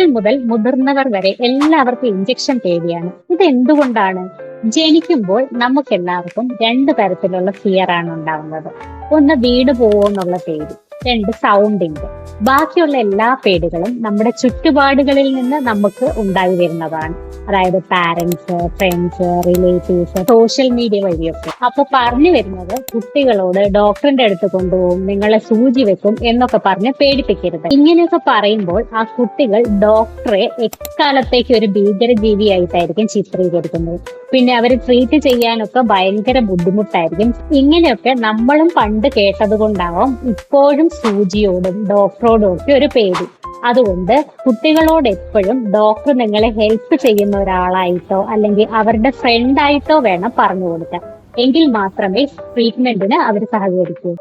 മുതൽ മുതിർന്നവർ വരെ എല്ലാവർക്കും ഇഞ്ചക്ഷൻ പേടിയാണ്. ഇത് എന്തുകൊണ്ടാണ്? ജനിക്കുമ്പോൾ നമുക്ക് എല്ലാവർക്കും രണ്ട് തരത്തിലുള്ള ഫിയർ ആണ് ഉണ്ടാവുന്നത്. ഒന്ന് വീട് പോവോന്നുള്ള പേടി, രണ്ട് സൗണ്ടിന്റെ. ബാക്കിയുള്ള എല്ലാ പേടികളും നമ്മുടെ ചുറ്റുപാടുകളിൽ നിന്ന് നമുക്ക് ഉണ്ടായി വരുന്നതാണ്. അതായത് parents, friends, relatives, social media വഴിയൊക്കെ. അപ്പൊ പറഞ്ഞു വരുന്നത്, കുട്ടികളോട് ഡോക്ടറിന്റെ അടുത്ത് കൊണ്ടുപോകും, നിങ്ങളെ സൂചി വെക്കും എന്നൊക്കെ പറഞ്ഞ് പേടിപ്പിക്കരുത്. ഇങ്ങനെയൊക്കെ പറയുമ്പോൾ ആ കുട്ടികൾ ഡോക്ടറെ എക്കാലത്തേക്ക് ഒരു ഭീകരജീവിയായിട്ടായിരിക്കും ചിത്രീകരിക്കുന്നത്. പിന്നെ അവർ ട്രീറ്റ് ചെയ്യാനൊക്കെ ഭയങ്കര ബുദ്ധിമുട്ടായിരിക്കും. ഇങ്ങനെയൊക്കെ നമ്മളും പണ്ട് കേട്ടത് കൊണ്ടാവും ഇപ്പോഴും സൂചിയോടും ഡോക്ടറോടും ഒക്കെ ഒരു പേടി. അതുകൊണ്ട് കുട്ടികളോട് എപ്പോഴും ഡോക്ടർ നിങ്ങളെ ഹെൽപ്പ് ചെയ്യുന്ന ഒരാളായിട്ടോ അല്ലെങ്കിൽ അവരുടെ ഫ്രണ്ട് ആയിട്ടോ വേണം പറഞ്ഞു കൊടുക്കാൻ. എങ്കിൽ മാത്രമേ ട്രീറ്റ്മെന്റിന് അവർ സഹകരിക്കൂ.